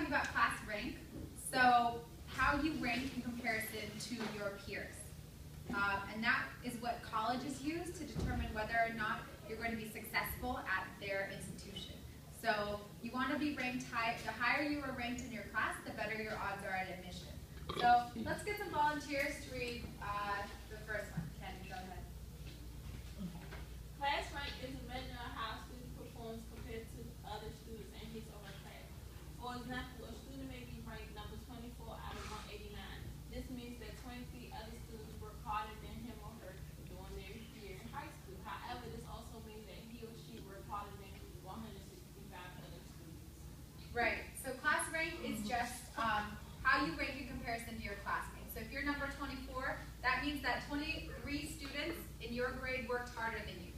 about class rank. So how you rank in comparison to your peers. And that is what colleges use to determine whether or not you're going to be successful at their institution. So you want to be ranked high. The higher you are ranked in your class, the better your odds are at admission. So let's get some volunteers to read the first one. Candy, go ahead. Class rank is a measure of how a student performs compared to other students in his or her class. For example, a student may be ranked number 24 out of 189. This means that 23 other students work harder than him or her during their year in high school. However, this also means that he or she worked harder than 165 other students. Right. So class rank is just how you rank in comparison to your classmates. So if you're number 24, that means that 23 students in your grade worked harder than you.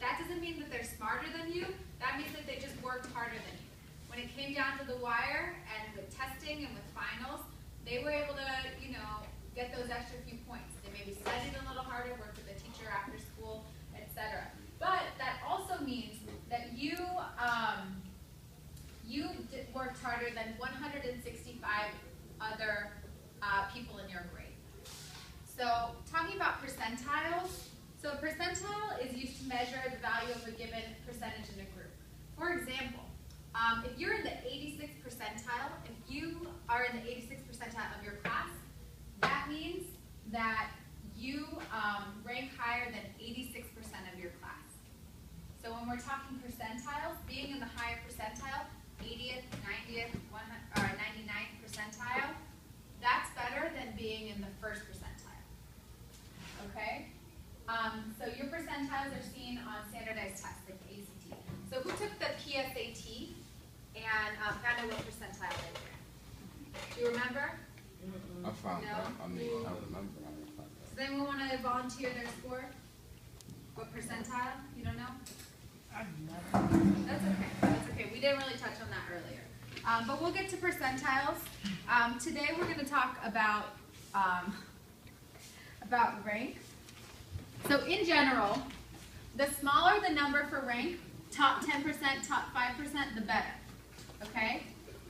That doesn't mean that they're smarter than you. That means that they just worked harder than you. When it came down to the wire and with testing and with finals, they were able to, get those extra few points. They maybe studied a little harder, worked with a teacher after school, etc. But that also means that you worked harder than 165 other people in your grade. So talking about percentiles, so a percentile is used to measure the value of a given percentage in a group. For example, if you're in the 86th percentile, if you are in the 86th percentile of your class, that means that you rank higher than 86% of your class. So when we're talking percentiles, being in the higher percentile, 80th, 90th, 99th percentile, that's better than being in the first percentile. Okay? So your percentiles are seen on standardized tests like the ACT. So who took the PSAT and found out what percentile they were in? Do you remember? I found No? out. I remember. Does anyone want to volunteer their score? What percentile? You don't know? That's okay. That's okay. We didn't really touch on that earlier. But we'll get to percentiles. Today we're going to talk about rank. So in general, the smaller the number for rank, top 10%, top 5%, the better. Okay?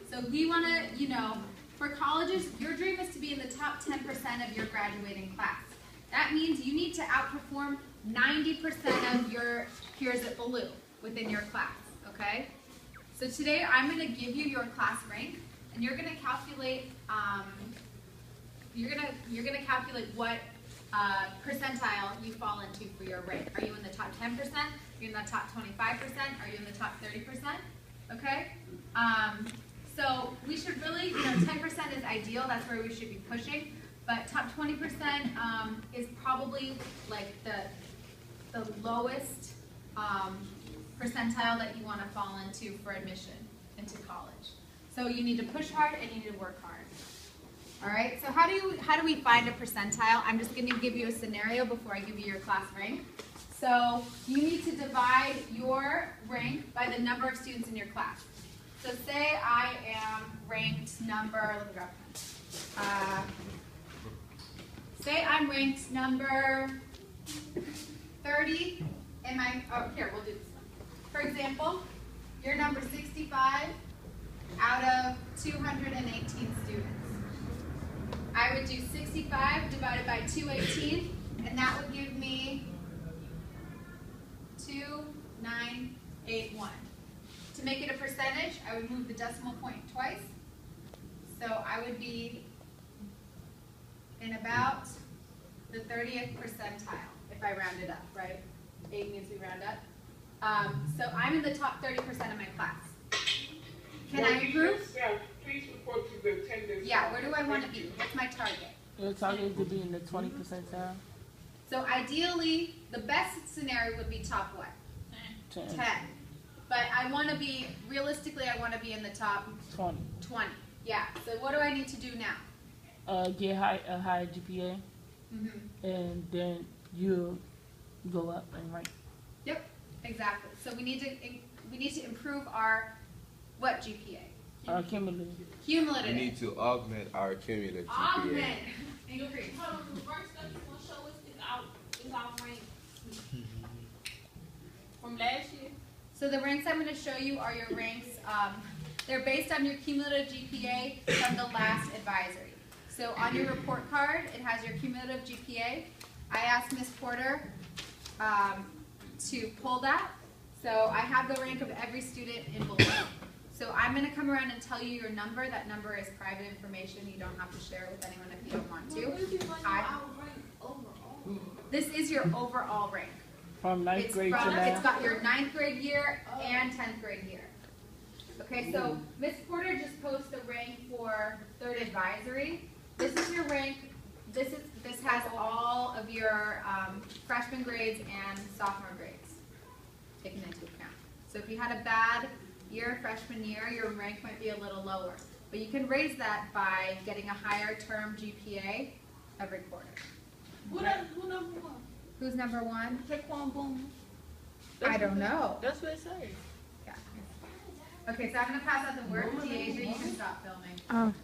So we want to, for colleges, your dream is to be in the top 10% of your graduating class. That means you need to outperform 90% of your peers at Ballou within your class, okay? So today I'm going to give you your class rank, and you're going to calculate calculate what percentile you fall into for your rank. Are you in the top 10%? Are you in the top 25%? Are you in the top 30%? Okay? So we should really, 10% is ideal. That's where we should be pushing. But top 20% is probably like the lowest percentile that you want to fall into for admission into college. So you need to push hard and you need to work hard. All right. So how do we find a percentile? I'm just going to give you a scenario before I give you your class rank. So you need to divide your rank by the number of students in your class. So say I am ranked number, let me grab a pen. Say I'm ranked number 30 in my, here, we'll do this one. For example, you're number 65 out of 218 students. I would do 65 divided by 218, and that would give me 2981. To make it a percentage, I would move the decimal point twice. So I would be in about the 30th percentile, if I round it up, right? 8 means we round up. So I'm in the top 30% of my class. Can I improve? Please report to the attendance. Yeah, where do I want to be? What's my target? Your target is to be in the 20 percentile. So ideally, the best scenario would be top what? 10. 10. But I want to be, realistically, I want to be in the top 20. 20. Yeah, so what do I need to do now? Get a higher GPA, and then you go up and rank. Yep, exactly. So we need to improve our what GPA? Cumulative. Cumulative. We need to augment our cumulative GPA. Augment. Increase. Hold on, the first stuff you want to show us is our rank from last year. So the ranks I'm going to show you are your ranks They're based on your cumulative GPA from the last advisory. So on your report card, it has your cumulative GPA. I asked Ms. Porter to pull that. So I have the rank of every student in below. So I'm going to come around and tell you your number. That number is private information. You don't have to share it with anyone if you don't want to. This is your overall rank. From ninth grade to It's now? got your 9th grade year and 10th grade year. Okay, so Ms. Porter just posted the rank for 3rd advisory. This is your rank. This has all of your freshman grades and sophomore grades taken into account. So if you had a bad year freshman year, your rank might be a little lower. But you can raise that by getting a higher term GPA every quarter. Who number one? Who's number 1? Taquan Boom. I don't know. That's what it says. Yeah. Okay, so I'm gonna pass out the word to Deasia. You can stop filming.